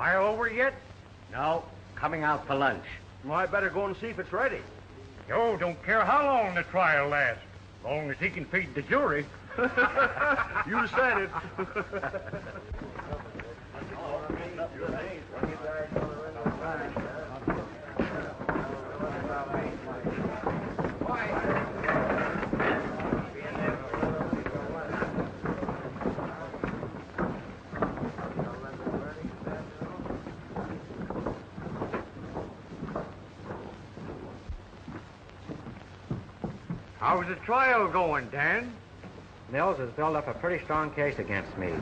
Trial over yet? No, coming out for lunch. Well, I better go and see if it's ready. Joe don't care how long the trial lasts, as long as he can feed the jury. You said it. How's the trial going, Dan? Mills has built up a pretty strong case against me.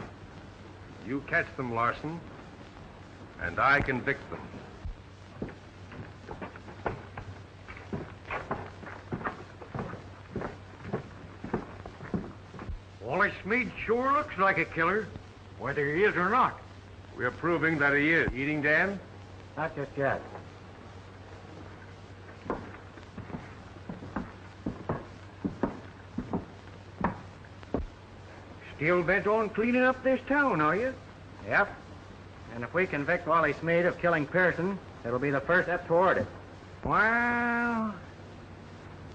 You catch them, Larson, and I convict them. Wally Smead sure looks like a killer, whether he is or not. We're proving that he is. Eating, Dan? Not just yet. Still bent on cleaning up this town, are you? Yep. And if we convict Wally Smead of killing Pearson, it'll be the first step toward it. Well,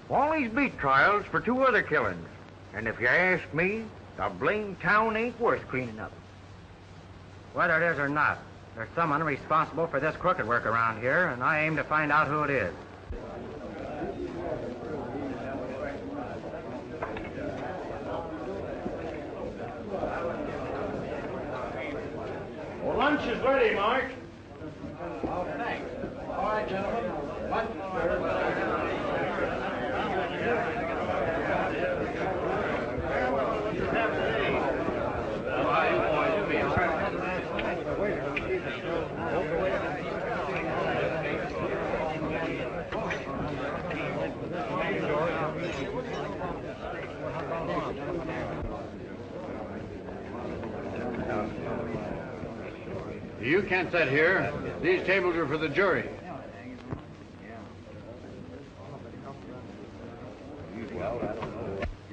Wally's beat trials for 2 other killings. And if you ask me, the blame town ain't worth cleaning up. Whether it is or not, there's someone responsible for this crooked work around here, and I aim to find out who it is. Well, lunch is ready, Mark. Oh, thanks. All right, gentlemen. Lunch You can't sit here. These tables are for the jury.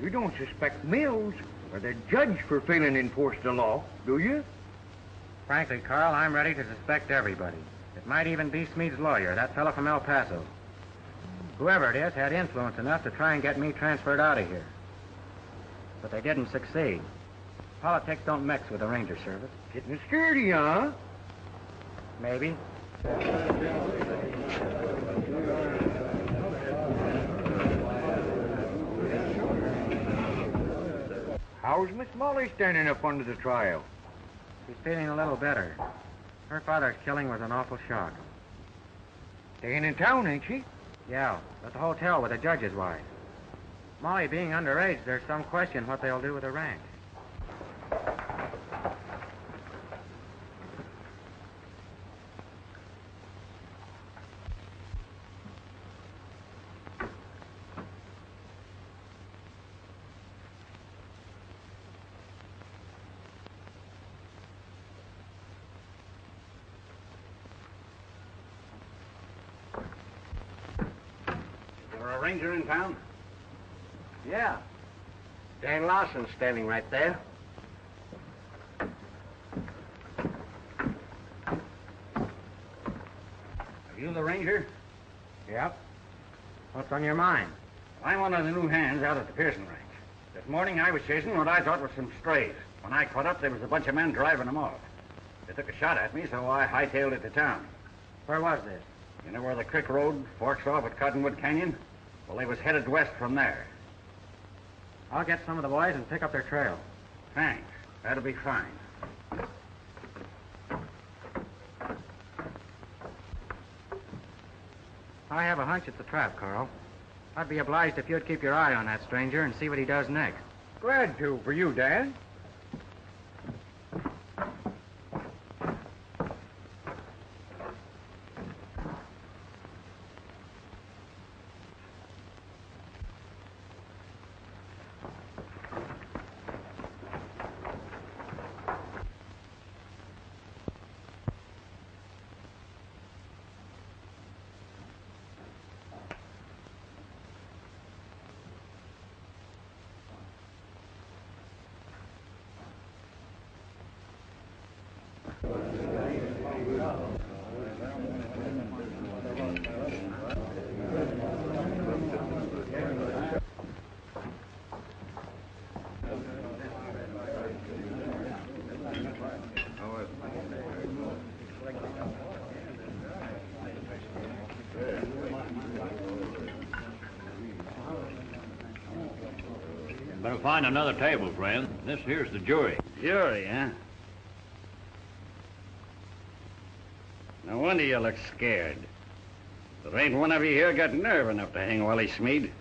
You don't suspect Mills or the judge for failing to enforce the law, do you? Frankly, Carl, I'm ready to suspect everybody. It might even be Smead's lawyer, that fellow from El Paso. Whoever it is had influence enough to try and get me transferred out of here. But they didn't succeed. Politics don't mix with the Ranger Service. Getting scaredy, huh? Maybe. How's Miss Molly standing up under the trial? She's feeling a little better. Her father's killing was an awful shock. Staying in town, ain't she? Yeah, at the hotel with the judge's wife. Molly being underage, there's some question what they'll do with the ranch. A ranger in town? Yeah. Dan Lawson's standing right there. Are you the ranger? Yep. What's on your mind? I'm one of the new hands out at the Pearson ranch. This morning I was chasing what I thought was some strays. When I caught up, there was a bunch of men driving them off. They took a shot at me, so I hightailed it to town. Where was this? You know where the creek road forks off at Cottonwood Canyon? Well, they was headed west from there. I'll get some of the boys and pick up their trail. Thanks. That'll be fine. I have a hunch it's a trap, Carl. I'd be obliged if you'd keep your eye on that stranger and see what he does next. Glad to, for you, Dan. Better find another table, friend. This here's the jury. Jury, huh? No wonder you look scared. There ain't one of you here got nerve enough to hang Wally Smead.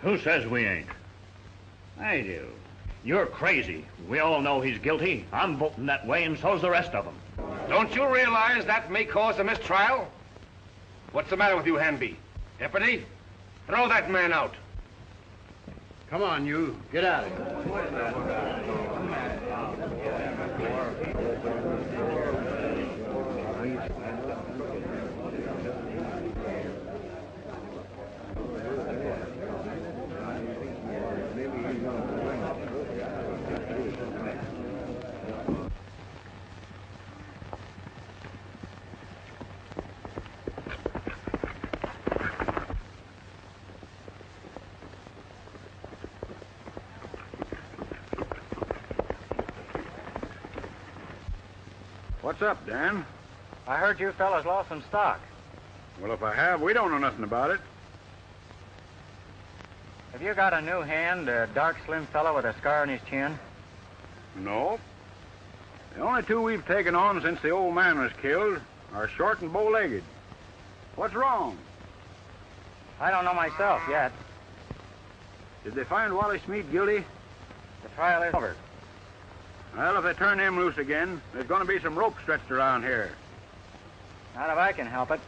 Who says we ain't? I do. You're crazy. We all know he's guilty. I'm voting that way, and so's the rest of them. Don't you realize that may cause a mistrial? What's the matter with you, Hanby? Deputy, throw that man out. Come on, you. Get out of here. What's up, Dan? I heard you fellas lost some stock. Well, if I have, we don't know nothing about it. Have you got a new hand, a dark, slim fellow with a scar on his chin? No. The only two we've taken on since the old man was killed are short and bow-legged. What's wrong? I don't know myself yet. Did they find Wally Smead guilty? The trial is over. Well, if they turn him loose again, there's going to be some rope stretched around here. Not if I can help it.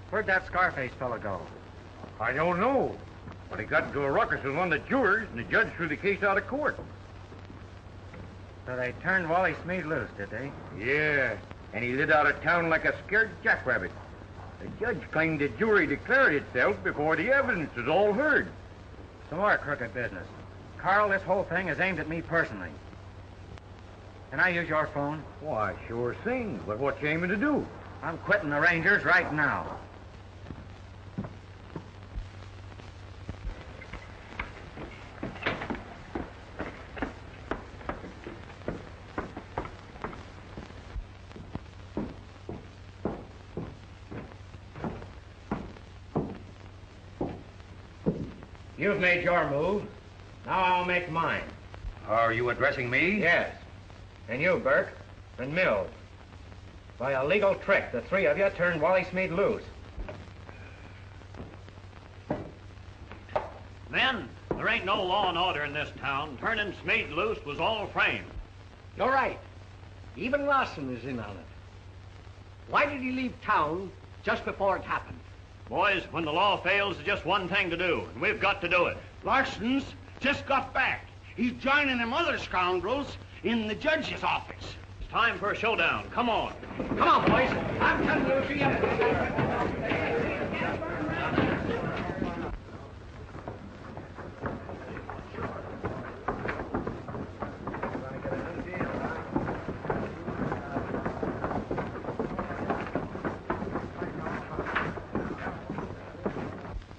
Where'd that Scarface fellow go? I don't know. But he got into a ruckus with one of the jurors, and the judge threw the case out of court. So they turned Wally Smead loose, did they? Yeah, and he lit out of town like a scared jackrabbit. The judge claimed the jury declared itself before the evidence was all heard. Some more crooked business. Carl, this whole thing is aimed at me personally. Can I use your phone? Why, sure thing. But what you aiming to do? I'm quitting the Rangers right now. You've made your move. Now I'll make mine. Are you addressing me? Yes. And you, Burke, and Mills. By a legal trick, the three of you turned Wally Smead loose. Men, there ain't no law and order in this town. Turning Smead loose was all framed. You're right. Even Larson is in on it. Why did he leave town just before it happened? Boys, when the law fails, there's just one thing to do, and we've got to do it. Larson's just got back. He's joining them other scoundrels in the judge's office. It's time for a showdown. Come on. Come on, boys. I'm telling you, see ya.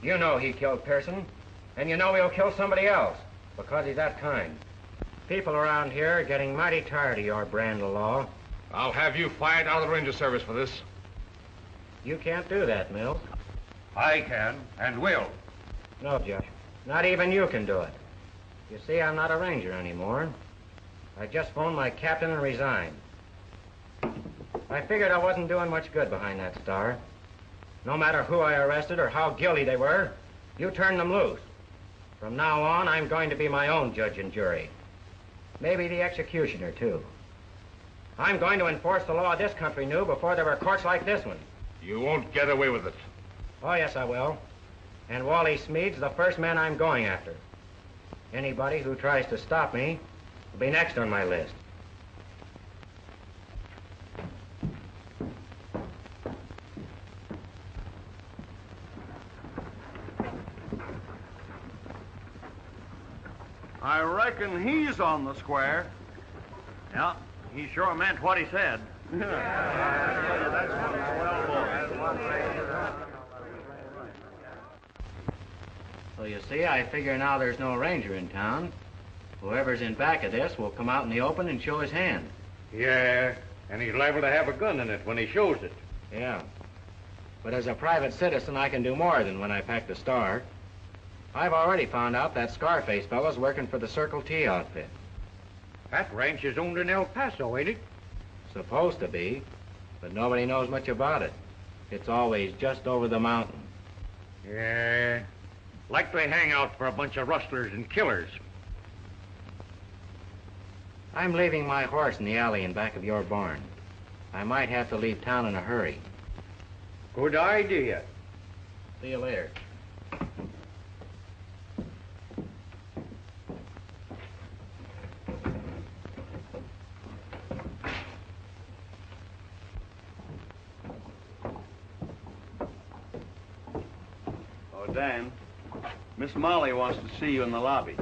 You know he killed Pearson, and you know he'll kill somebody else, because he's that kind. People around here are getting mighty tired of your brand of law. I'll have you fired out of the Ranger service for this. You can't do that, Mills. I can, and will. No, Judge. Not even you can do it. You see, I'm not a Ranger anymore. I just phoned my captain and resigned. I figured I wasn't doing much good behind that star. No matter who I arrested or how guilty they were, you turned them loose. From now on, I'm going to be my own judge and jury. Maybe the executioner, too. I'm going to enforce the law this country knew before there were courts like this one. You won't get away with it. Oh, yes, I will. And Wally Smead's the first man I'm going after. Anybody who tries to stop me will be next on my list. I reckon he's on the square. Yeah, he sure meant what he said. So you see, I figure now there's no ranger in town. Whoever's in back of this will come out in the open and show his hand. Yeah, and he's liable to have a gun in it when he shows it. Yeah. But as a private citizen, I can do more than when I pack the star. I've already found out that Scarface fellow's working for the Circle T outfit. That ranch is owned in El Paso, ain't it? Supposed to be, but nobody knows much about it. It's always just over the mountain. Yeah, likely hangout for a bunch of rustlers and killers. I'm leaving my horse in the alley in back of your barn. I might have to leave town in a hurry. Good idea. See you later. Oh, Dan, Miss Molly wants to see you in the lobby.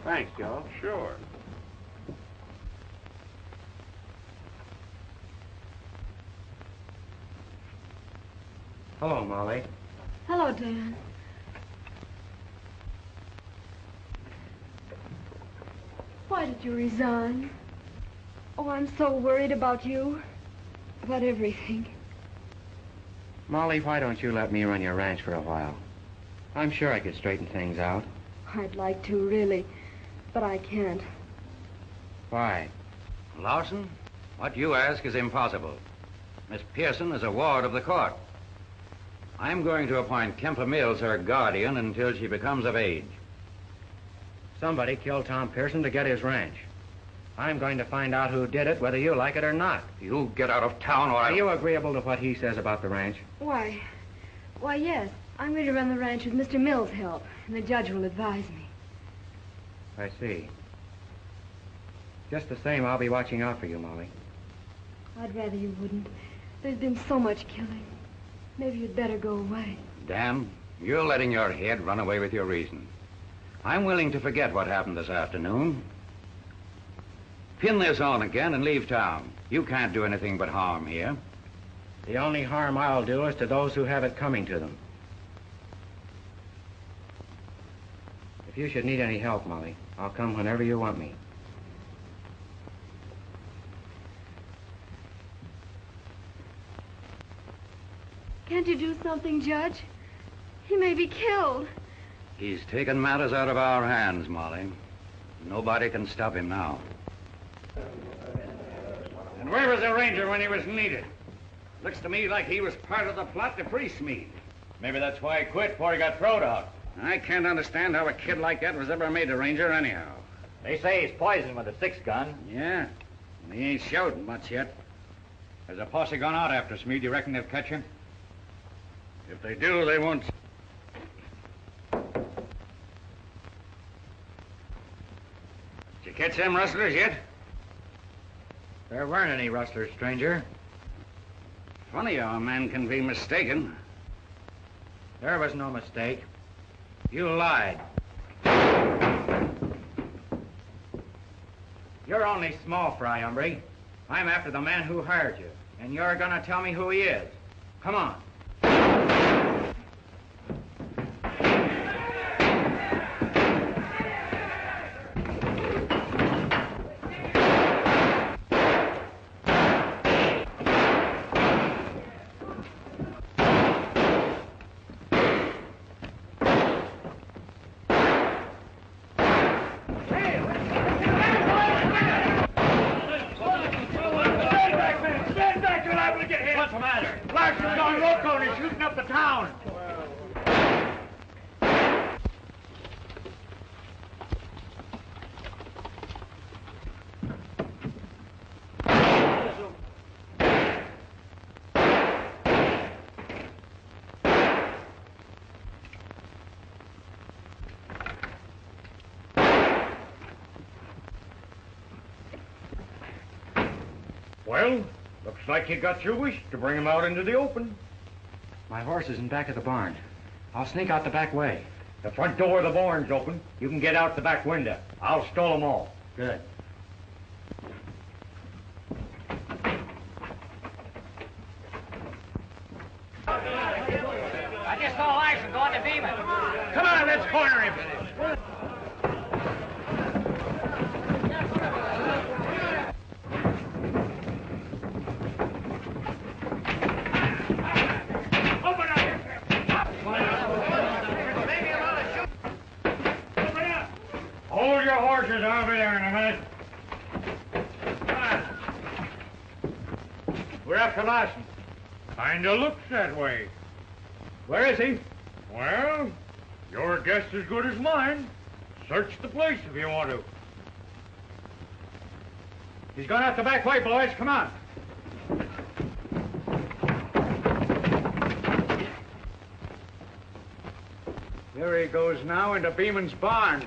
Thanks, Joe. Sure. Hello, Molly. Hello, Dan. Why did you resign? Oh, I'm so worried about you. About everything. Molly, why don't you let me run your ranch for a while? I'm sure I could straighten things out. I'd like to, really. But I can't. Why? Lawson, what you ask is impossible. Miss Pearson is a ward of the court. I'm going to appoint Kemper Mills her guardian until she becomes of age. Somebody killed Tom Pearson to get his ranch. I'm going to find out who did it, whether you like it or not. You get out of town or Are you agreeable to what he says about the ranch? Why, yes. I'm going to run the ranch with Mr. Mills' help, and the judge will advise me. I see. Just the same, I'll be watching out for you, Molly. I'd rather you wouldn't. There's been so much killing. Maybe you'd better go away. Dan, you're letting your head run away with your reason. I'm willing to forget what happened this afternoon. Pin this on again and leave town. You can't do anything but harm here. The only harm I'll do is to those who have it coming to them. If you should need any help, Molly, I'll come whenever you want me. Can't you do something, Judge? He may be killed. He's taken matters out of our hands, Molly. Nobody can stop him now. And where was the ranger when he was needed? Looks to me like he was part of the plot to free Smead. Maybe that's why he quit before he got throwed out. I can't understand how a kid like that was ever made a ranger anyhow. They say he's poisoned with a six-gun. Yeah, and he ain't showed much yet. Has a posse gone out after Smead? You reckon they'll catch him? If they do, they won't. Did you catch them rustlers yet? There weren't any rustlers, stranger. Funny how a man can be mistaken. There was no mistake. You lied. You're only small fry, hombre. I'm after the man who hired you, and you're gonna tell me who he is. Come on. Larson's gone loco! Well, looks like you got your wish to bring him out into the open. My horse is in back of the barn. I'll sneak out the back way. The front door of the barn's open. You can get out the back window. I'll stall them all. Good. I just saw Larson going to Beeman. Come on, let's corner him. Hold your horses, I'll be there in a minute. Come on. We're after Larson. Kinda looks that way. Where is he? Well, your guess is as good as mine. Search the place if you want to. He's going out the back way, boys. Come on. Here he goes now into Beeman's barn.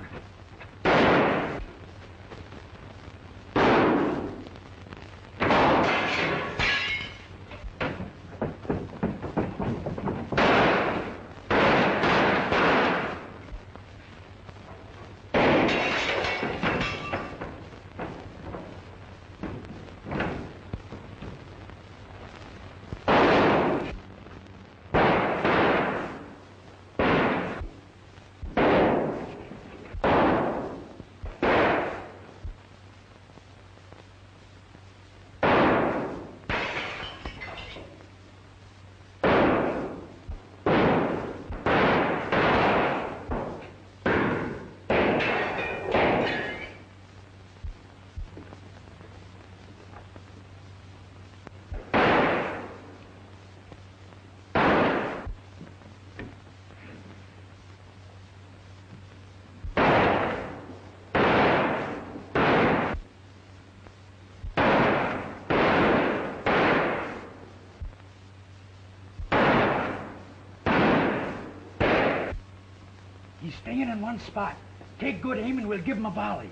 He's staying in one spot. Take good aim and we'll give him a volley.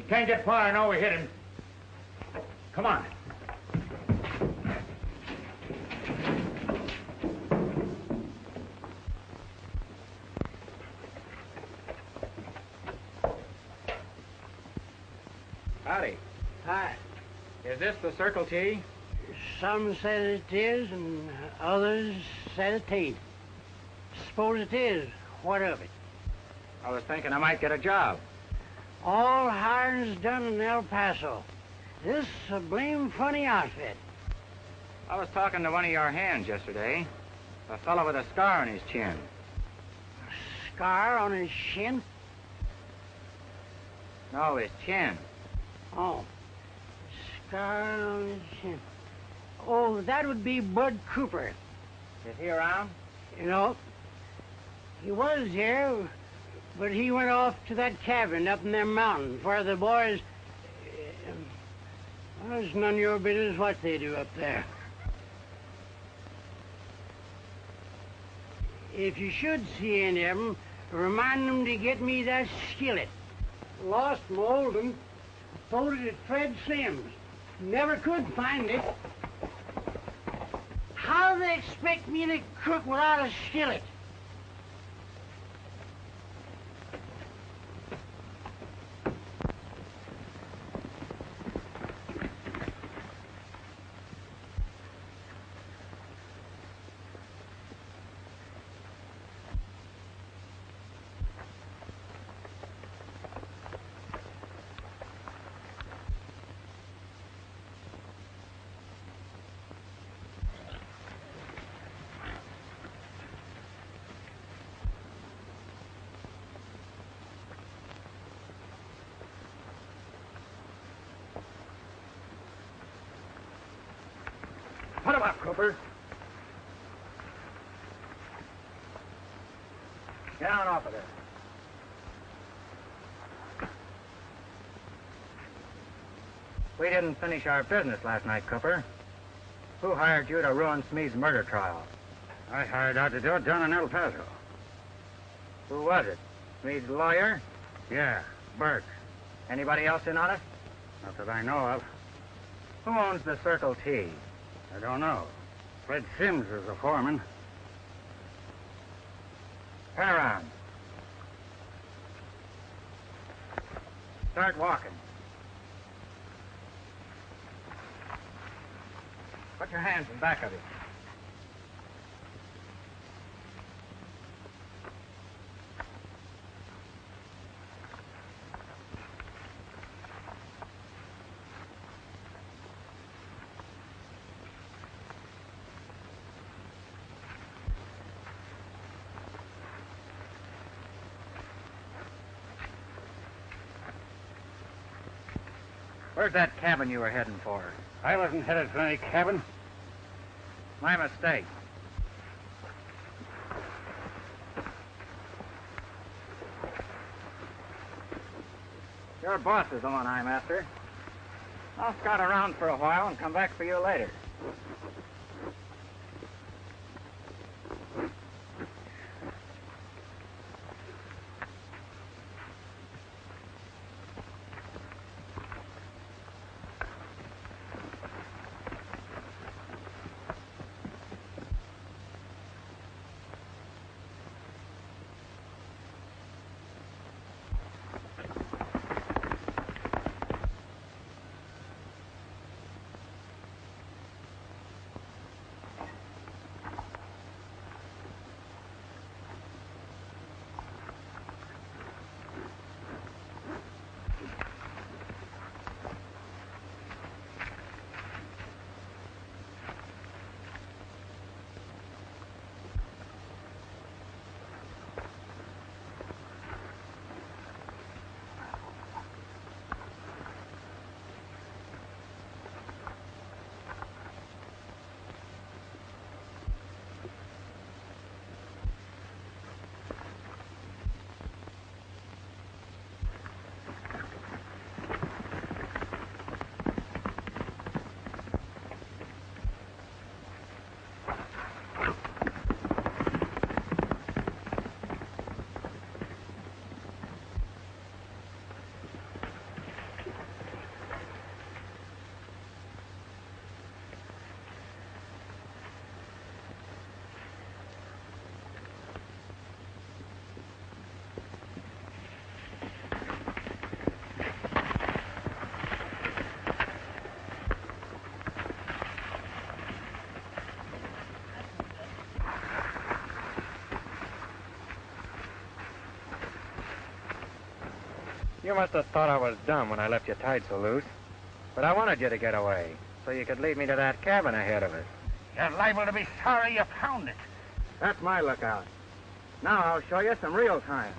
Can't get far, I know we hit him. Come on. Howdy. Hi. Is this the Circle T? Some said it is and others said it ain't. Suppose it is. What of it? I was thinking I might get a job. All hiring's done in El Paso. This is a blame funny outfit. I was talking to one of your hands yesterday. A fellow with a scar on his chin. A scar on his shin? No, his chin. Oh. Scar on his chin. Oh, that would be Bud Cooper. Is he around? You know, he was here, but he went off to that cabin up in them mountains where the boys... well, it's none of your business what they do up there. If you should see any of them, remind them to get me that skillet. Lost my old one. Throwed it at Fred Sims. Never could find it. How do they expect me to cook without a skillet? Put him up, Cooper. Get on off of there. We didn't finish our business last night, Cooper. Who hired you to ruin Smede's murder trial? I hired out to do it down in El Paso. Who was it? Smede's lawyer? Yeah, Burke. Anybody else in on it? Not that I know of. Who owns the Circle T? I don't know. Fred Sims is the foreman. Turn around. Start walking. Put your hands in back of you. Where's that cabin you were heading for? I wasn't headed for any cabin. My mistake. Your boss is the one I'm after. I'll scout around for a while and come back for you later. You must have thought I was dumb when I left you tied so loose. But I wanted you to get away, so you could lead me to that cabin ahead of us. You're liable to be sorry you found it. That's my lookout. Now I'll show you some real time.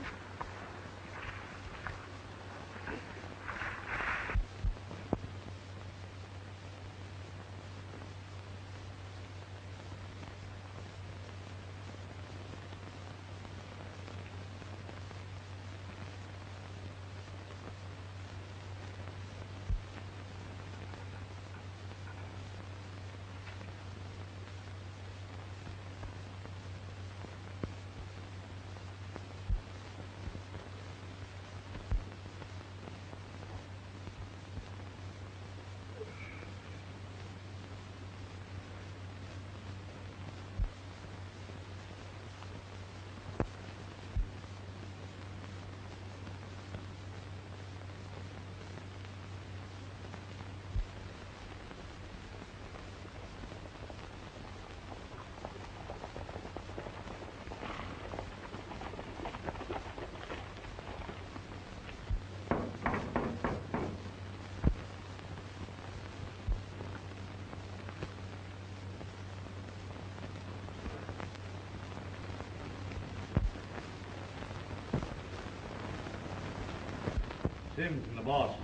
Sims and the boss.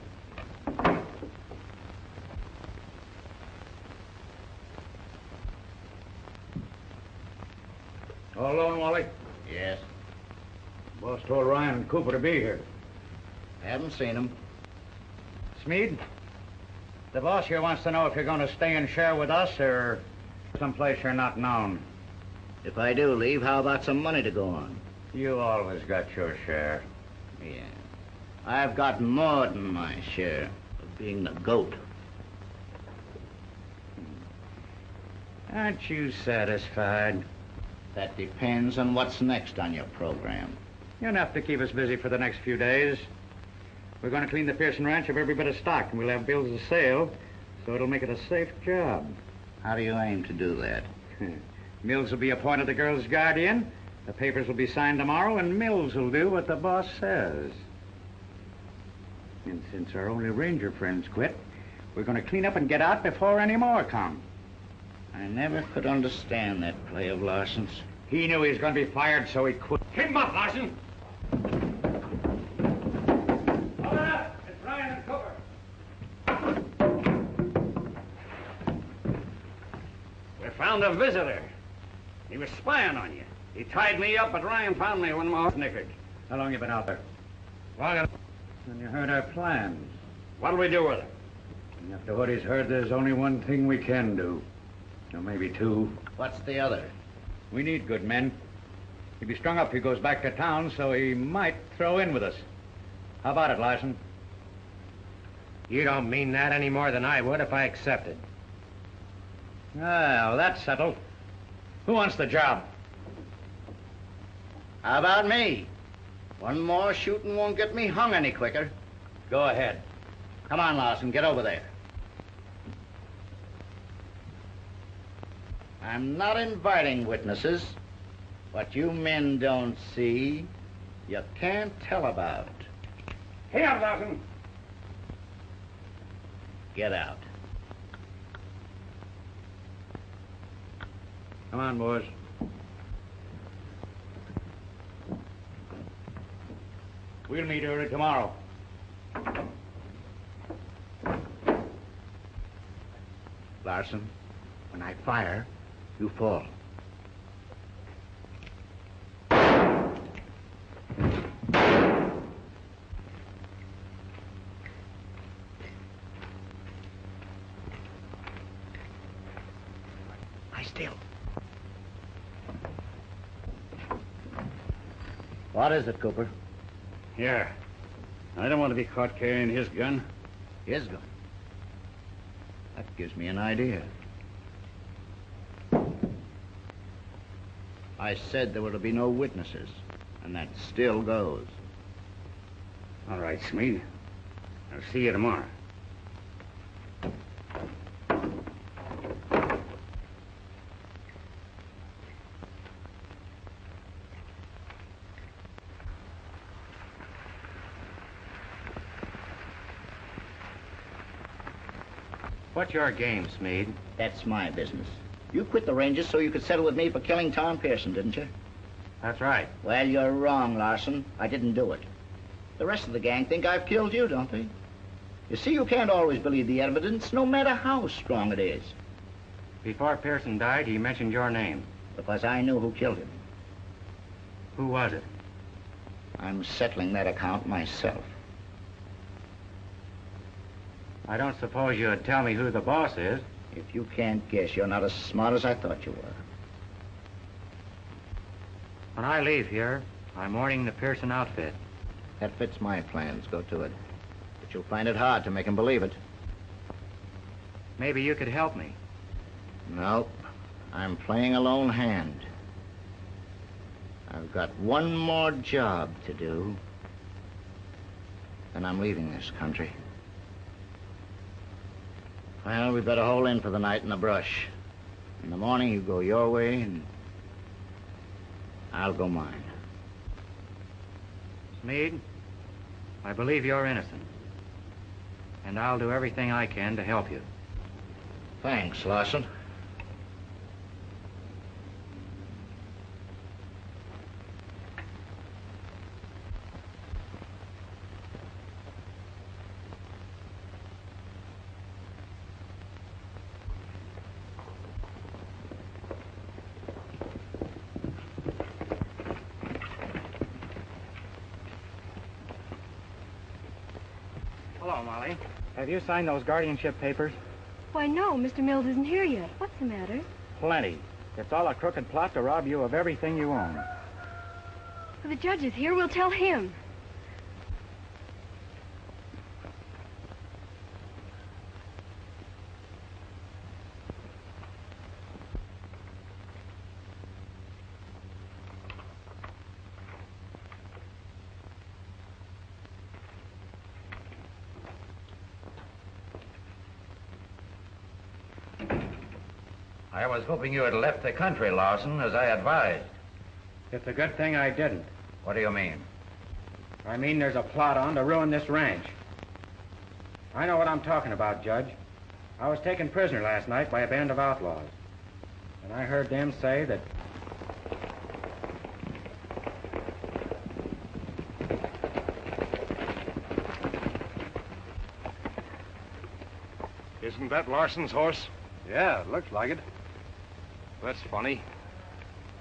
All alone, Wally? Yes. Boss told Ryan and Cooper to be here. Haven't seen him. Smead, the boss here wants to know if you're going to stay and share with us or someplace you're not known. If I do leave, how about some money to go on? You always got your share. Yeah. I've got more than my share of being the goat. Aren't you satisfied? That depends on what's next on your program. Enough to keep us busy for the next few days. We're going to clean the Pearson Ranch of every bit of stock, and we'll have bills of sale, so it'll make it a safe job. How do you aim to do that? Mills will be appointed the girl's guardian. The papers will be signed tomorrow, and Mills will do what the boss says. And since our only ranger friends quit, we're going to clean up and get out before any more come. I never could understand that play of Larson's. He knew he was going to be fired, so he quit. Keep him up, Larson. Hold up! It's Ryan and Cooper. We found a visitor. He was spying on you. He tied me up, but Ryan found me when my horse nickered. How long you been out there? Long enough. When you heard our plans. What'll we do with him? And after what he's heard, there's only one thing we can do. Or maybe two. What's the other? We need good men. He'll be strung up if he goes back to town, so he might throw in with us. How about it, Larson? You don't mean that any more than I would if I accepted. Well, that's settled. Who wants the job? How about me? One more shooting won't get me hung any quicker. Go ahead. Come on, Larson, get over there. I'm not inviting witnesses. What you men don't see, you can't tell about. Here, Larson. Get out. Come on, boys. We'll meet early tomorrow. Larson, when I fire, you fall. Lie still. What is it, Cooper? Here. I don't want to be caught carrying his gun. His gun. That gives me an idea. I said there were to be no witnesses, and that still goes. All right, Smead. I'll see you tomorrow. What's your game, Smead? That's my business. You quit the Rangers so you could settle with me for killing Tom Pearson, didn't you? That's right. Well, you're wrong, Larson. I didn't do it. The rest of the gang think I've killed you, don't they? You see, you can't always believe the evidence, no matter how strong it is. Before Pearson died, he mentioned your name. Because I knew who killed him. Who was it? I'm settling that account myself. I don't suppose you'd tell me who the boss is. If you can't guess, you're not as smart as I thought you were. When I leave here, I'm ordering the Pearson outfit. That fits my plans. Go to it. But you'll find it hard to make him believe it. Maybe you could help me. Nope. I'm playing a lone hand. I've got one more job to do. And I'm leaving this country. Well, we better hole in for the night in the brush. In the morning, you go your way, and I'll go mine. Smead, I believe you're innocent. And I'll do everything I can to help you. Thanks, Larson. Hello, Molly. Have you signed those guardianship papers? Why, no, Mr. Mills isn't here yet. What's the matter? Plenty. It's all a crooked plot to rob you of everything you own. Well, the judge is here. We'll tell him. I was hoping you had left the country, Lawson, as I advised. It's a good thing I didn't. What do you mean? I mean there's a plot on to ruin this ranch. I know what I'm talking about, Judge. I was taken prisoner last night by a band of outlaws. And I heard them say that... Isn't that Larson's horse? Yeah, it looks like it. That's funny.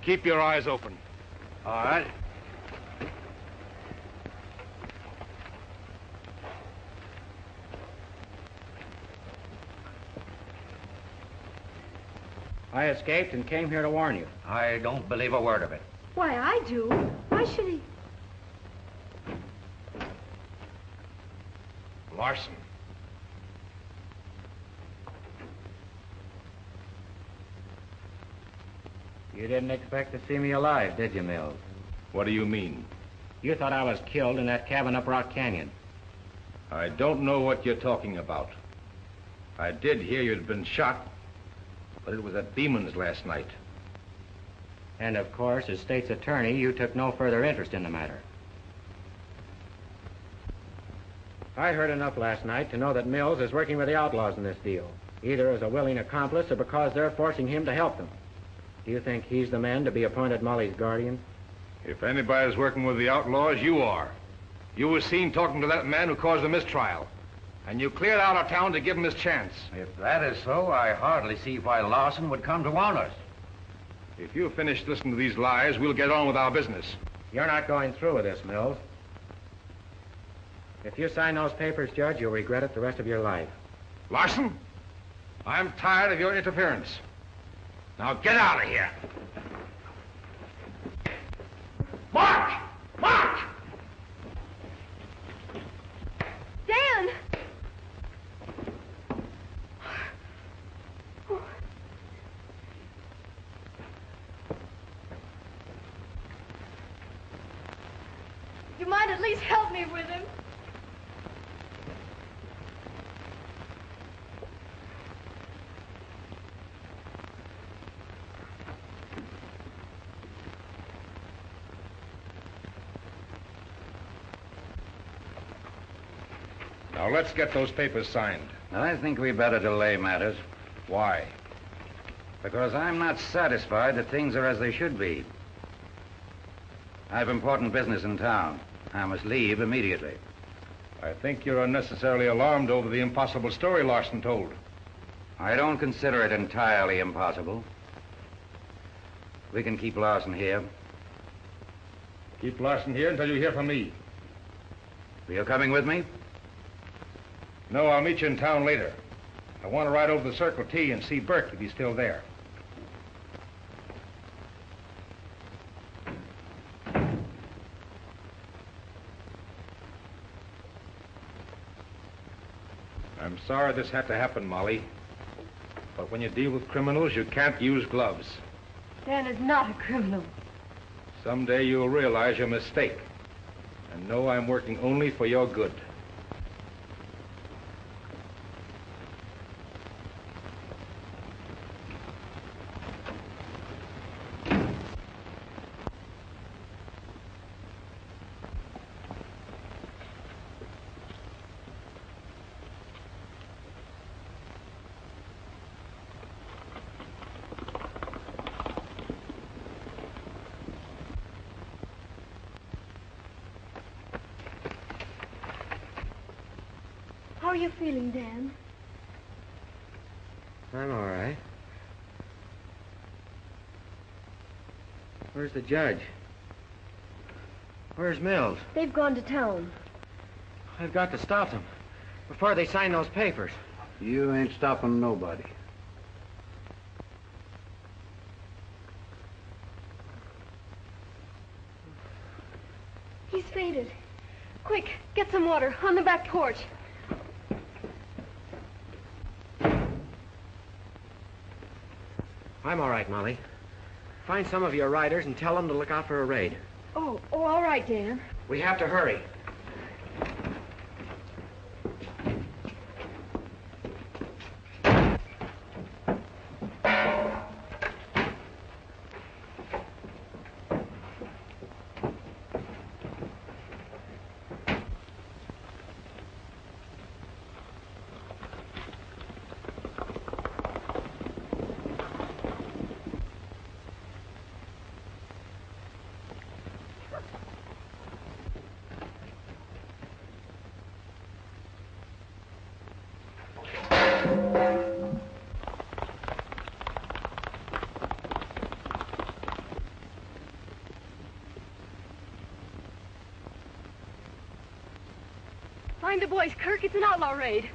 Keep your eyes open. All right. I escaped and came here to warn you. I don't believe a word of it. Why, I do. Why should he? Larson. You didn't expect to see me alive, did you, Mills? What do you mean? You thought I was killed in that cabin up Rock Canyon. I don't know what you're talking about. I did hear you'd been shot, but it was at Beeman's last night. And of course, as state's attorney, you took no further interest in the matter. I heard enough last night to know that Mills is working with the outlaws in this deal, either as a willing accomplice or because they're forcing him to help them. Do you think he's the man to be appointed Molly's guardian? If anybody's working with the outlaws, you are. You were seen talking to that man who caused the mistrial, and you cleared out of town to give him his chance. If that is so, I hardly see why Lawson would come to warn us. If you finish listening to these lies, we'll get on with our business. You're not going through with this, Mills. If you sign those papers, Judge, you'll regret it the rest of your life. Larson, I'm tired of your interference. Now get out of here. March! March! Dan! You might at least help me with him. Now let's get those papers signed. I think we better delay matters. Why? Because I'm not satisfied that things are as they should be. I have important business in town. I must leave immediately. I think you're unnecessarily alarmed over the impossible story Larson told. I don't consider it entirely impossible. We can keep Larson here. Keep Larson here until you hear from me. Are you coming with me? No, I'll meet you in town later. I want to ride over to the Circle T and see Burke if he's still there. I'm sorry this had to happen, Molly. But when you deal with criminals, you can't use gloves. Dan is not a criminal. Someday you'll realize your mistake and know I'm working only for your good. How are you feeling, Dan? I'm all right. Where's the judge? Where's Mills? They've gone to town. I've got to stop them. before they sign those papers. You ain't stopping nobody. He's fainted. Quick, get some water on the back porch. I'm all right, Molly. Find some of your riders and tell them to look out for a raid. Oh, all right, Dan. We have to hurry. Find the boys, Kirk. It's an outlaw raid.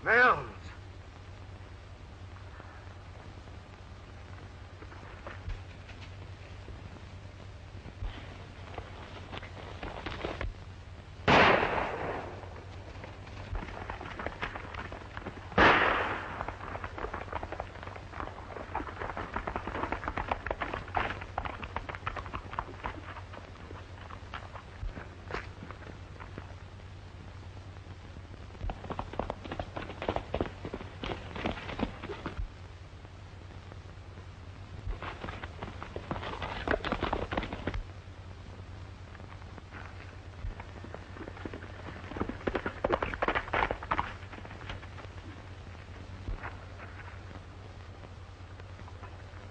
Mounds.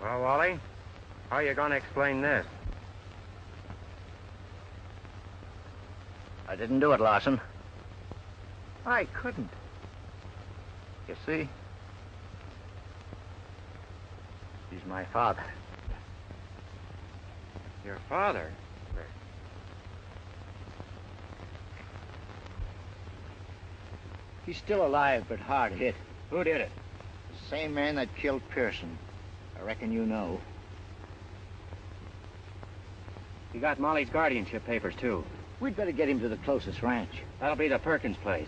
Well, Wally, how are you going to explain this? I didn't do it, Larson. I couldn't. You see? He's my father. Your father? He's still alive, but hard hit. Who did it? The same man that killed Pearson. I reckon you know. He got Molly's guardianship papers, too. We'd better get him to the closest ranch. That'll be the Perkins place.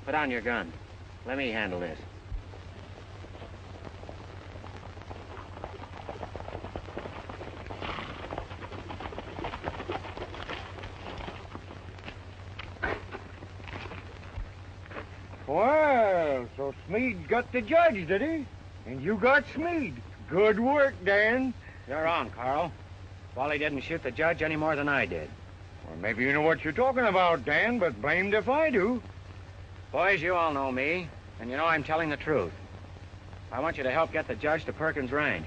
Put down your gun. Let me handle this. Well, so Smead got the judge, did he? And you got Smead. Good work, Dan. You're on, Carl. Wally didn't shoot the judge any more than I did. Well, maybe you know what you're talking about, Dan, but blamed if I do. Boys, you all know me, and you know I'm telling the truth. I want you to help get the judge to Perkins Ranch.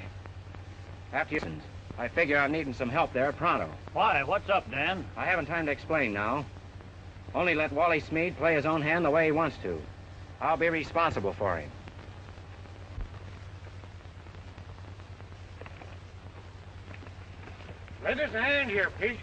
After you... I figure I'm needing some help there pronto. Why? What's up, Dan? I haven't time to explain now. Only let Wally Smead play his own hand the way he wants to. I'll be responsible for him. Lend us a hand here, Pete.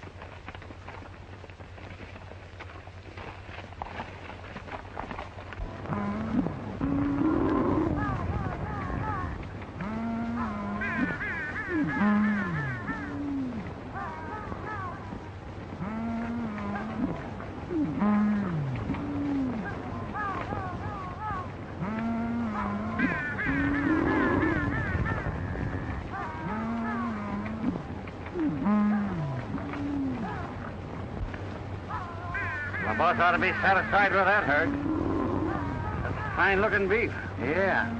The boss ought to be satisfied with that herd. That's fine-looking beef. Yeah.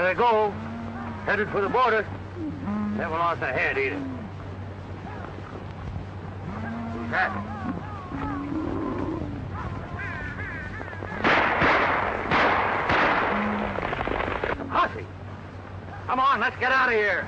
they go. Headed for the border. Never lost a head either. Who's that? Hussy! Come on, let's get out of here.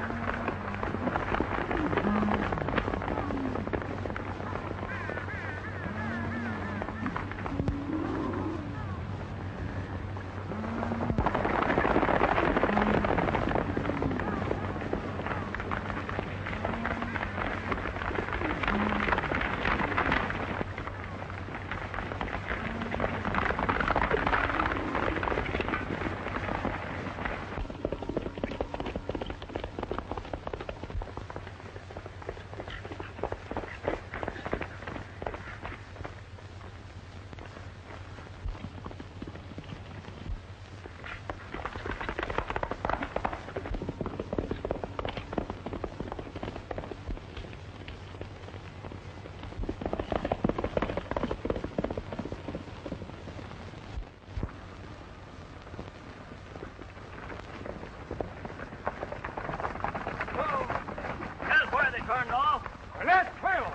Turned off. And that's pelo.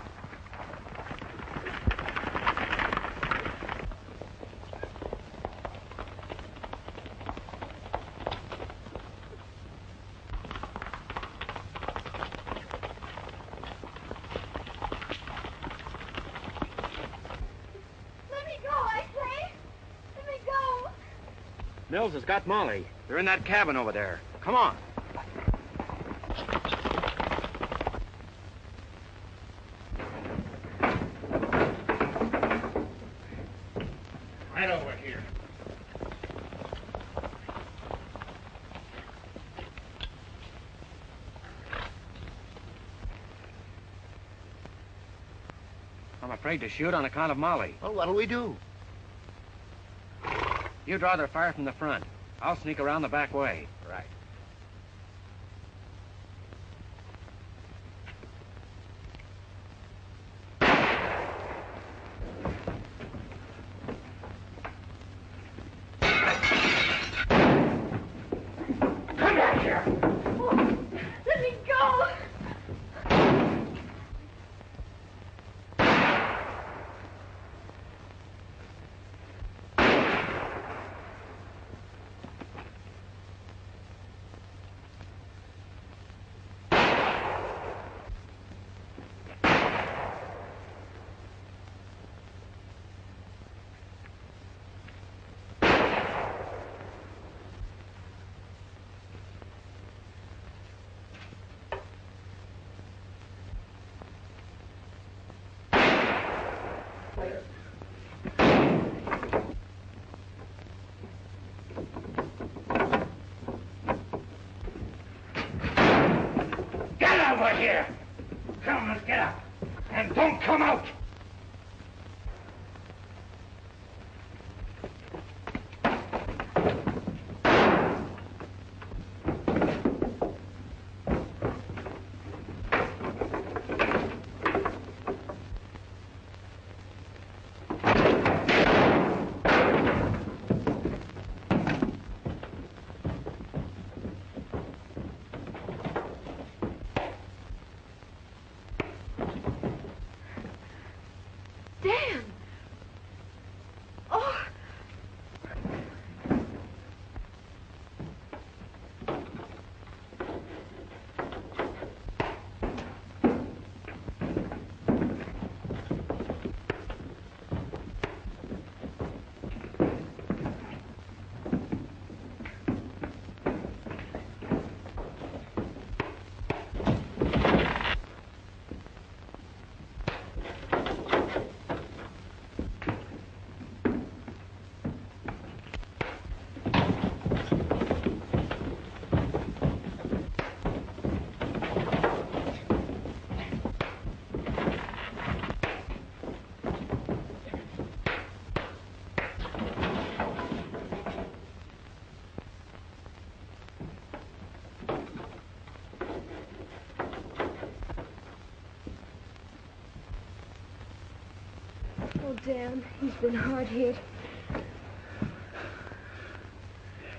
Let me go, I say. Let me go. Mills has got Molly. They're in that cabin over there. Come on. Right over here. I'm afraid to shoot on account of Molly. Well, what'll we do? You draw their fire from the front. I'll sneak around the back way. Right. Come back here. Let me go. Get over here. Come, let's get up. And don't come out. Dan! Oh! Oh, Dan, he's been hard hit.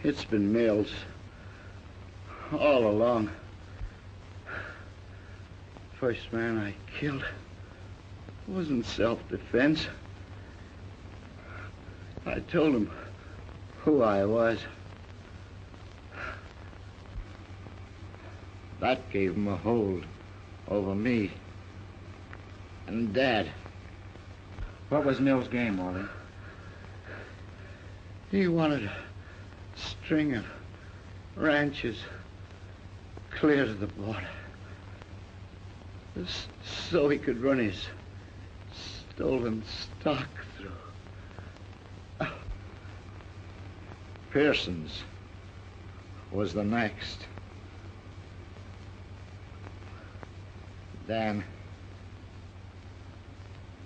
It's been Mills. all along. First man I killed wasn't self-defense. I told him who I was. That gave him a hold over me and Dad. What was Mill's game, Wally? He wanted a string of ranches clear to the border, so he could run his stolen stock through. Pearson's was the next. Dan,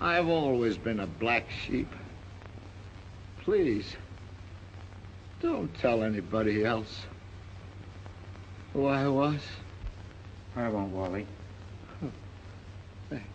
I've always been a black sheep. Please, don't tell anybody else who I was. I won't, Wally. Thanks.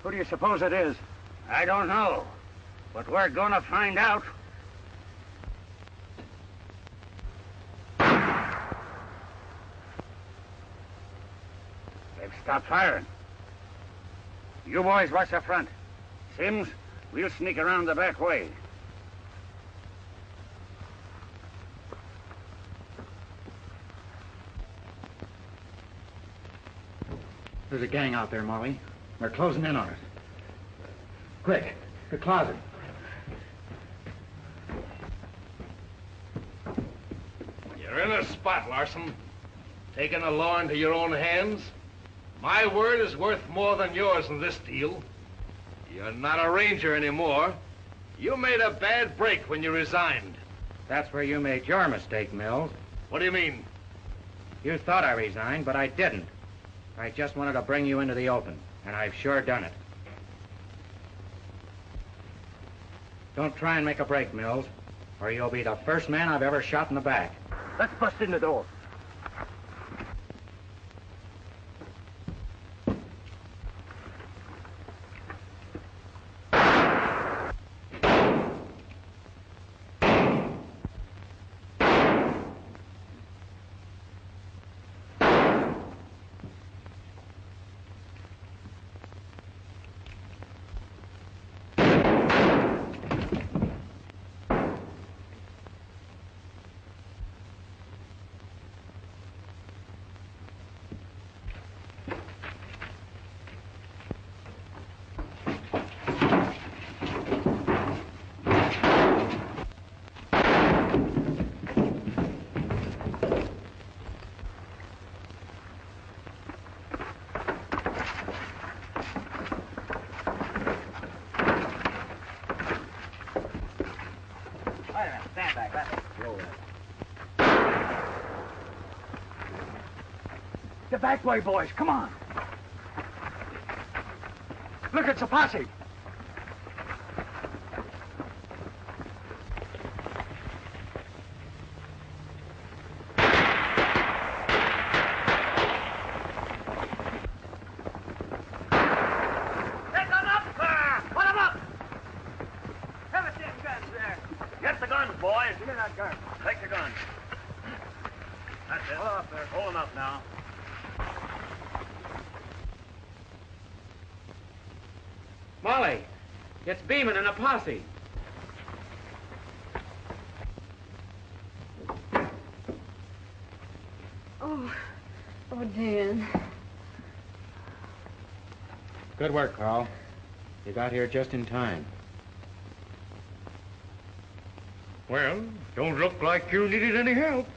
Who do you suppose it is? I don't know, but we're gonna find out. They've stopped firing. You boys watch the front. Sims, we'll sneak around the back way. There's a gang out there, Molly. They're closing in on us. Quick, the closet. You're in a spot, Larson. Taking the law into your own hands. My word is worth more than yours in this deal. You're not a ranger anymore. You made a bad break when you resigned. That's where you made your mistake, Mills. What do you mean? You thought I resigned, but I didn't. I just wanted to bring you into the open, and I've sure done it. Don't try and make a break, Mills, or you'll be the first man I've ever shot in the back. Let's bust in the door. The back way, boys. Come on. Look, it's a posse. Molly, it's Beeman and a posse. Oh, Dan. Good work, Carl. You got here just in time. Well, don't look like you needed any help.